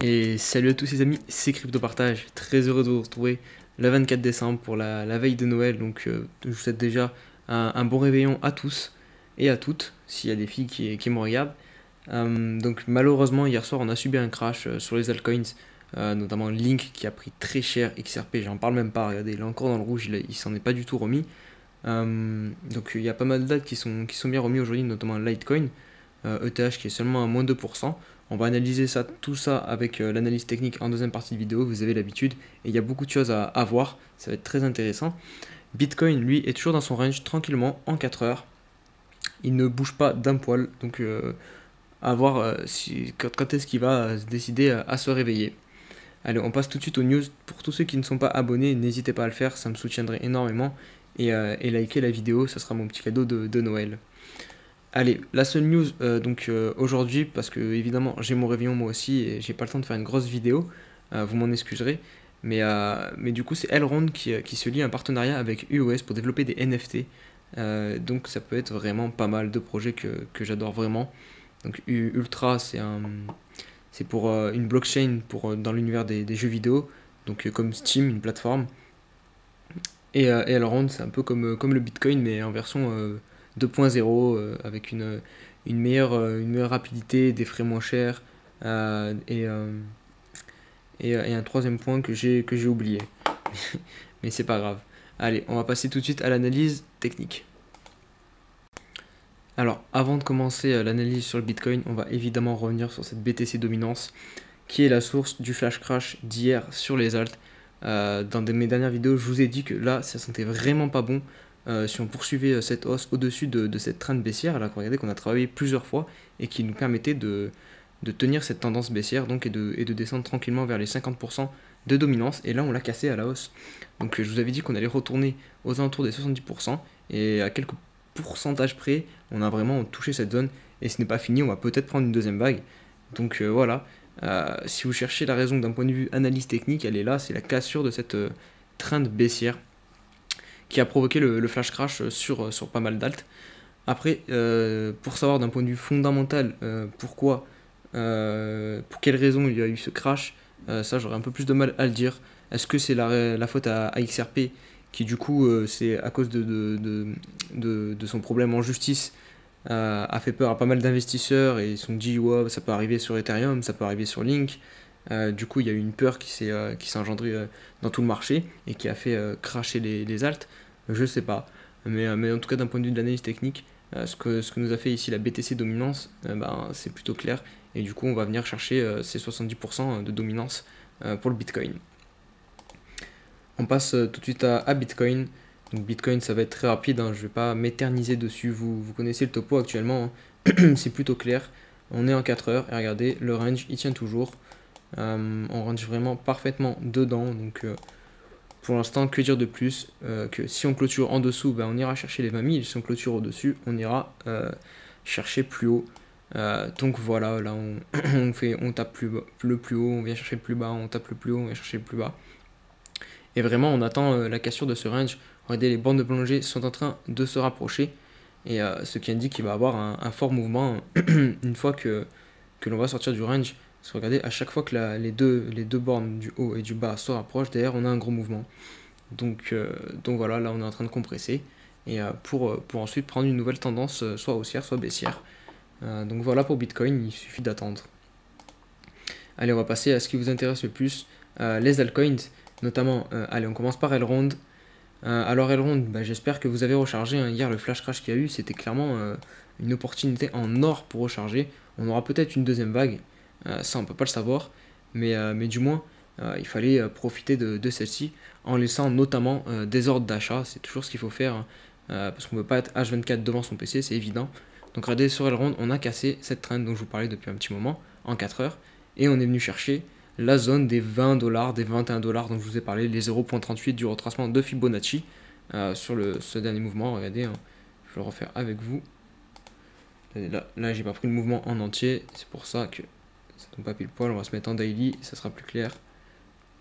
Et salut à tous les amis, c'est CryptoPartage, très heureux de vous retrouver le 24 décembre pour la veille de Noël. Donc je vous souhaite déjà un bon réveillon à tous et à toutes, s'il y a des filles qui me regardent. Donc malheureusement hier soir on a subi un crash sur les altcoins, notamment Link qui a pris très cher, XRP j'en parle même pas, regardez il est encore dans le rouge, il s'en est pas du tout remis. Donc il y a pas mal de dates qui sont bien remis aujourd'hui, notamment Litecoin, ETH qui est seulement à moins 2%. On va analyser tout ça avec l'analyse technique en deuxième partie de vidéo, vous avez l'habitude, et il y a beaucoup de choses à voir, ça va être très intéressant. Bitcoin, lui, est toujours dans son range tranquillement en 4 heures. Il ne bouge pas d'un poil, donc à voir quand est-ce qu'il va se décider à se réveiller. Allez, on passe tout de suite aux news. Pour tous ceux qui ne sont pas abonnés, n'hésitez pas à le faire, ça me soutiendrait énormément. Et liker la vidéo, ça sera mon petit cadeau de Noël. Allez, la seule news aujourd'hui, parce que évidemment j'ai mon réveillon moi aussi et j'ai pas le temps de faire une grosse vidéo, vous m'en excuserez, mais du coup c'est Elrond qui se lie un partenariat avec UOS pour développer des NFT. Donc ça peut être vraiment pas mal de projets que j'adore vraiment. Donc Ultra c'est pour une blockchain dans l'univers des jeux vidéo, donc comme Steam, une plateforme. Et Elrond c'est un peu comme le Bitcoin mais en version 2.0 avec une meilleure rapidité, des frais moins chers et un troisième point que j'ai oublié. Mais c'est pas grave. Allez, on va passer tout de suite à l'analyse technique. Alors, avant de commencer l'analyse sur le Bitcoin, on va évidemment revenir sur cette BTC dominance qui est la source du flash crash d'hier sur les alts. Dans mes dernières vidéos, je vous ai dit que là, ça sentait vraiment pas bon. Si on poursuivait cette hausse au-dessus de cette trend baissière, là, regardez qu'on a travaillé plusieurs fois et qui nous permettait de tenir cette tendance baissière donc, et de descendre tranquillement vers les 50% de dominance. Et là, on l'a cassé à la hausse. Donc, je vous avais dit qu'on allait retourner aux alentours des 70%. Et à quelques pourcentages près, on a vraiment touché cette zone. Et ce n'est pas fini, on va peut-être prendre une deuxième vague. Donc voilà, si vous cherchez la raison d'un point de vue analyse technique, elle est là, c'est la cassure de cette trend baissière qui a provoqué le flash crash sur pas mal d'alt. Après, pour savoir d'un point de vue fondamental pourquoi, pour quelles raisons il y a eu ce crash, ça j'aurais un peu plus de mal à le dire. Est-ce que c'est la faute à XRP qui du coup c'est à cause de son problème en justice a fait peur à pas mal d'investisseurs et ils se sont dit wow, ça peut arriver sur Ethereum, ça peut arriver sur Link. Du coup il y a eu une peur qui s'est engendrée dans tout le marché et qui a fait crasher les alts. Je sais pas, mais en tout cas d'un point de vue de l'analyse technique, ce que nous a fait ici la BTC dominance, c'est plutôt clair. Et du coup, on va venir chercher ces 70% de dominance pour le Bitcoin. On passe tout de suite à Bitcoin. Donc Bitcoin, ça va être très rapide, hein, je ne vais pas m'éterniser dessus. Vous connaissez le topo actuellement, hein. C'est plutôt clair. On est en 4 heures et regardez, le range, il tient toujours. On range vraiment parfaitement dedans. Donc pour l'instant, que dire de plus que si on clôture en dessous, on ira chercher les 20 000. Si on clôture au-dessus, on ira chercher plus haut. Donc voilà, là on tape le plus haut, on vient chercher le plus bas, on tape le plus haut, on vient chercher le plus bas. Et vraiment, on attend la cassure de ce range. Regardez, les bandes de plongée sont en train de se rapprocher. Et ce qui indique qu'il va y avoir un fort mouvement une fois que l'on va sortir du range. Parce que regardez, à chaque fois que les deux bornes du haut et du bas se rapprochent, derrière on a un gros mouvement. Donc voilà, là on est en train de compresser. Et pour ensuite prendre une nouvelle tendance, soit haussière, soit baissière. Donc voilà pour Bitcoin, il suffit d'attendre. Allez, on va passer à ce qui vous intéresse le plus, les altcoins. Notamment, allez, on commence par Elrond. Alors Elrond, j'espère que vous avez rechargé, hein. Hier, le flash crash qu'il y a eu, c'était clairement une opportunité en or pour recharger. On aura peut-être une deuxième vague, ça on peut pas le savoir, mais du moins, il fallait profiter de celle-ci en laissant notamment des ordres d'achat. C'est toujours ce qu'il faut faire, hein, parce qu'on ne peut pas être H24 devant son PC, c'est évident. Donc regardez, sur Elrond, on a cassé cette trend dont je vous parlais depuis un petit moment, en 4 heures, et on est venu chercher la zone des 20 $, des 21 $ dont je vous ai parlé, les 0.38 du retracement de Fibonacci sur ce dernier mouvement. Regardez, hein, je vais le refaire avec vous. Là j'ai pas pris le mouvement en entier, c'est pour ça que ça tombe pas pile poil. On va se mettre en daily, ça sera plus clair.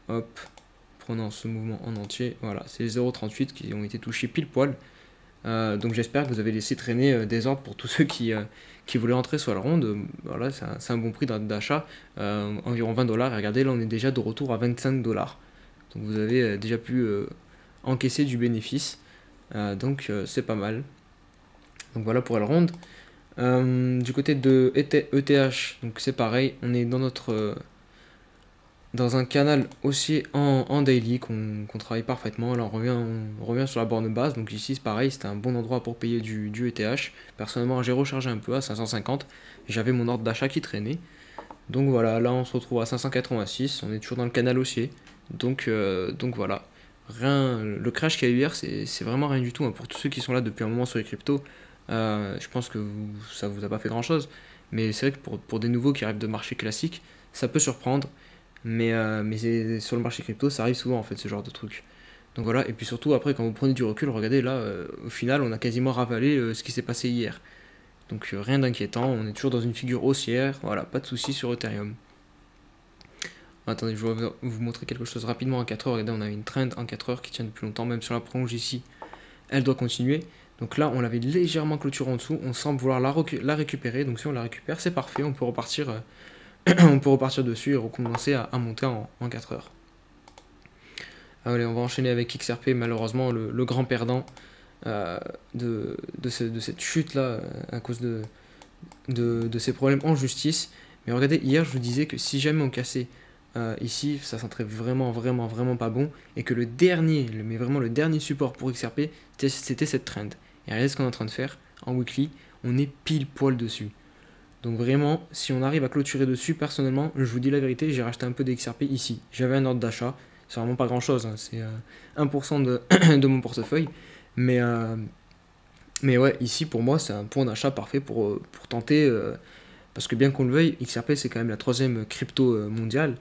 Hop, prenant ce mouvement en entier, voilà, c'est les 0.38 qui ont été touchés pile poil. Donc j'espère que vous avez laissé traîner des ordres pour tous ceux qui voulaient entrer sur la ronde. Voilà, c'est un bon prix d'achat, environ 20 dollars. Et regardez, là on est déjà de retour à 25 dollars. Donc vous avez déjà pu encaisser du bénéfice. Donc c'est pas mal. Donc voilà pour Elrond. Du côté de ETH, donc c'est pareil, on est dans un canal haussier en daily qu'on travaille parfaitement. Là on revient sur la borne basse, donc ici c'est pareil, c'était un bon endroit pour payer du ETH. Personnellement j'ai rechargé un peu à 550, j'avais mon ordre d'achat qui traînait. Donc voilà, là on se retrouve à 586, on est toujours dans le canal haussier. Donc voilà, le crash qu'il y a eu hier c'est vraiment rien du tout, hein. Pour tous ceux qui sont là depuis un moment sur les cryptos, je pense que ça vous a pas fait grand chose. Mais c'est vrai que pour des nouveaux qui arrivent de marché classique, ça peut surprendre. Mais sur le marché crypto, ça arrive souvent en fait ce genre de truc. Donc voilà, et puis surtout après quand vous prenez du recul, regardez là, au final on a quasiment ravalé ce qui s'est passé hier. Donc rien d'inquiétant, on est toujours dans une figure haussière, voilà, pas de soucis sur Ethereum. Attendez, je vais vous montrer quelque chose rapidement en 4 heures. Regardez, on a une trend en 4 heures qui tient depuis longtemps, même sur la prolonge ici, elle doit continuer. Donc là, on l'avait légèrement clôturé en dessous, on semble vouloir la récupérer, donc si on la récupère, c'est parfait, on peut repartir, on peut repartir dessus et recommencer à monter en 4 heures. Allez, on va enchaîner avec XRP, malheureusement le grand perdant de cette chute là à cause de ces problèmes en justice. Mais regardez, hier je vous disais que si jamais on cassait ici, ça sentirait vraiment pas bon, et que mais vraiment le dernier support pour XRP, c'était cette trend. Et regardez ce qu'on est en train de faire en weekly, on est pile poil dessus. Donc vraiment, si on arrive à clôturer dessus, personnellement, je vous dis la vérité, j'ai racheté un peu d'XRP ici. J'avais un ordre d'achat, c'est vraiment pas grand chose, hein, c'est 1% de mon portefeuille. Mais, ouais, ici pour moi, c'est un point d'achat parfait pour tenter, parce que bien qu'on le veuille, XRP c'est quand même la troisième crypto mondiale.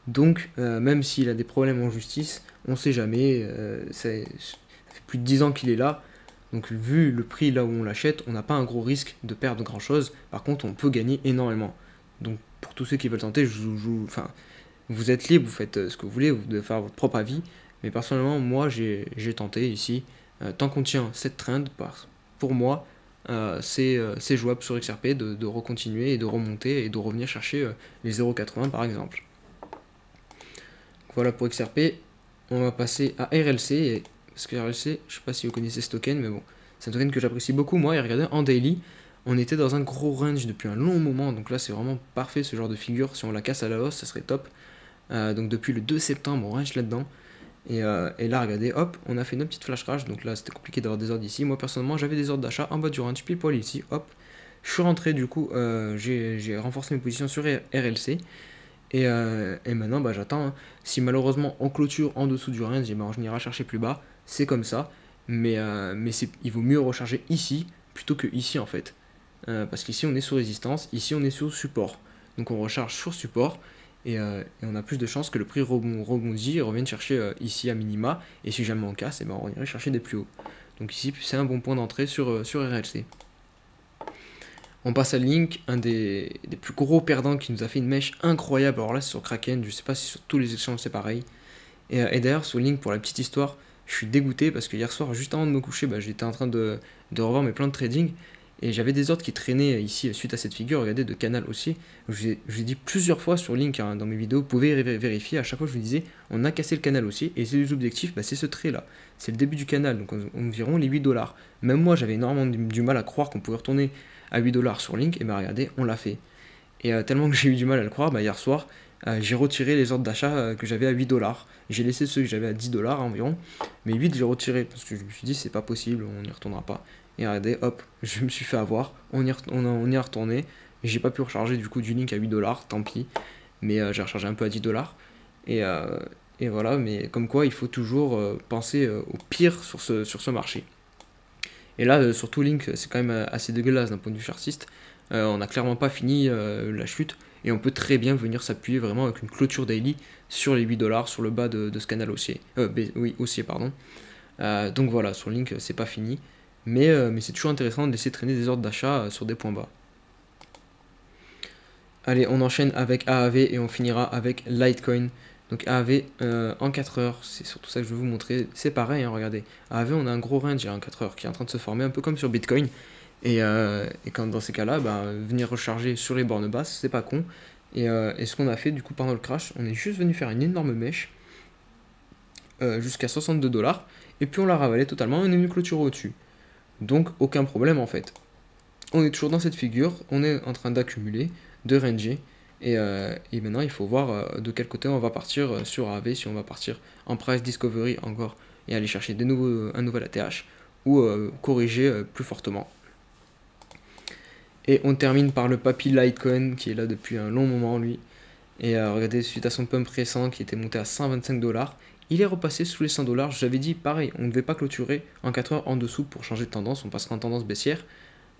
Donc même s'il a des problèmes en justice, on sait jamais, ça fait plus de 10 ans qu'il est là. Donc vu le prix là où on l'achète, on n'a pas un gros risque de perdre grand chose. Par contre, on peut gagner énormément. Donc pour tous ceux qui veulent tenter, enfin, vous êtes libre, vous faites ce que vous voulez, vous devez faire votre propre avis. Mais personnellement, moi j'ai tenté ici. Tant qu'on tient cette trend, pour moi, c'est jouable sur XRP de recontinuer et de remonter et de revenir chercher les 0,80 par exemple. Voilà pour XRP. On va passer à RLC. Parce que RLC, je sais pas si vous connaissez ce token, mais bon, c'est un token que j'apprécie beaucoup moi. Et regardez, en daily, on était dans un gros range depuis un long moment. Donc là, c'est vraiment parfait ce genre de figure. Si on la casse à la hausse, ça serait top. Donc depuis le 2 septembre, on range là-dedans. Et là, regardez, hop, on a fait une petite flash crash. Donc là, c'était compliqué d'avoir des ordres ici. Moi, personnellement, j'avais des ordres d'achat en bas du range, pile poil ici. Hop, je suis rentré, du coup, j'ai renforcé mes positions sur RLC. Et maintenant, bah, j'attends, hein. Si malheureusement on clôture en dessous du range, on ira chercher plus bas. C'est comme ça. Mais il vaut mieux recharger ici plutôt que ici en fait. Parce qu'ici on est sous résistance, ici on est sur support. Donc on recharge sur support et on a plus de chances que le prix rebondit et revienne chercher ici à minima. Et si jamais on casse, on irait chercher des plus hauts. Donc ici c'est un bon point d'entrée sur RLC. On passe à Link, un des plus gros perdants qui nous a fait une mèche incroyable. Alors là c'est sur Kraken, je sais pas si sur tous les échanges c'est pareil. Et d'ailleurs sur Link, pour la petite histoire, je suis dégoûté parce que hier soir, juste avant de me coucher, j'étais en train de revoir mes plans de trading. Et j'avais des ordres qui traînaient ici suite à cette figure, regardez, de canal aussi. Je vous ai dit plusieurs fois sur Link, hein, dans mes vidéos, vous pouvez vérifier. À chaque fois je vous disais, on a cassé le canal aussi. Et c'est les objectifs, c'est ce trait là. C'est le début du canal, donc environ les 8 dollars. Même moi j'avais énormément du mal à croire qu'on pouvait retourner à 8 dollars sur Link. Et regardez, on l'a fait. Et tellement que j'ai eu du mal à le croire, hier soir, j'ai retiré les ordres d'achat que j'avais à 8 dollars. J'ai laissé ceux que j'avais à 10 dollars environ. Mais 8 j'ai retiré parce que je me suis dit c'est pas possible, on n'y retournera pas. Et regardez, hop, je me suis fait avoir, on y est retourné. J'ai pas pu recharger du coup du Link à 8 dollars, tant pis. Mais j'ai rechargé un peu à 10 dollars. Et voilà, mais comme quoi il faut toujours penser au pire sur ce marché. Et là, surtout Link, c'est quand même assez dégueulasse d'un point de vue chartiste. On n'a clairement pas fini la chute. Et on peut très bien venir s'appuyer vraiment avec une clôture daily sur les 8 dollars, sur le bas de ce canal haussier. Haussier, pardon. Donc voilà, sur Link, c'est pas fini. Mais c'est toujours intéressant de laisser traîner des ordres d'achat sur des points bas. Allez, on enchaîne avec AAV et on finira avec Litecoin. Donc AAV en 4 heures, c'est surtout ça que je vais vous montrer. C'est pareil, hein, regardez. AAV, on a un gros range en 4 heures qui est en train de se former, un peu comme sur Bitcoin. Et quand dans ces cas-là, venir recharger sur les bornes basses, c'est pas con. Et ce qu'on a fait du coup pendant le crash, on est juste venu faire une énorme mèche jusqu'à 62 $. Et puis on l'a ravalé totalement et on est venu clôturer au-dessus. Donc aucun problème en fait. On est toujours dans cette figure, on est en train d'accumuler, de ranger. Et maintenant il faut voir de quel côté on va partir sur AAV, si on va partir en price discovery encore et aller chercher un nouvel ATH ou corriger plus fortement. Et on termine par le papy Litecoin qui est là depuis un long moment lui. Et regardez, suite à son pump récent qui était monté à 125 $, il est repassé sous les 100 $. J'avais dit pareil, on ne devait pas clôturer en 4 heures en dessous pour changer de tendance, on passera en tendance baissière.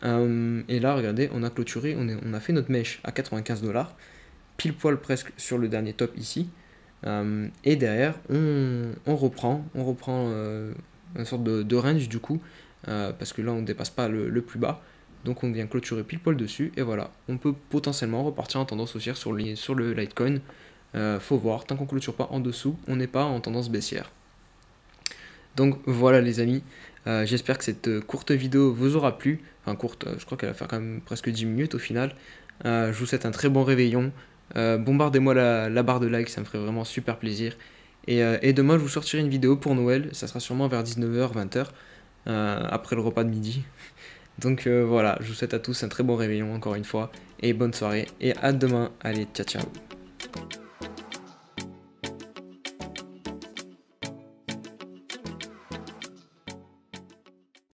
Et là, regardez, on a clôturé, on a fait notre mèche à 95 $, pile poil presque sur le dernier top ici. Et derrière, on reprend une sorte de range du coup, parce que là on ne dépasse pas le plus bas. Donc on vient clôturer pile poil dessus et voilà, on peut potentiellement repartir en tendance haussière sur le Litecoin. Faut voir, tant qu'on clôture pas en dessous, on n'est pas en tendance baissière. Donc voilà les amis, j'espère que cette courte vidéo vous aura plu. Enfin courte, je crois qu'elle va faire quand même presque 10 minutes au final. Je vous souhaite un très bon réveillon. Bombardez-moi la barre de like, ça me ferait vraiment super plaisir. Et demain je vous sortirai une vidéo pour Noël, ça sera sûrement vers 19h, 20h, après le repas de midi. Donc voilà, je vous souhaite à tous un très bon réveillon encore une fois, et bonne soirée, et à demain, allez, ciao ciao.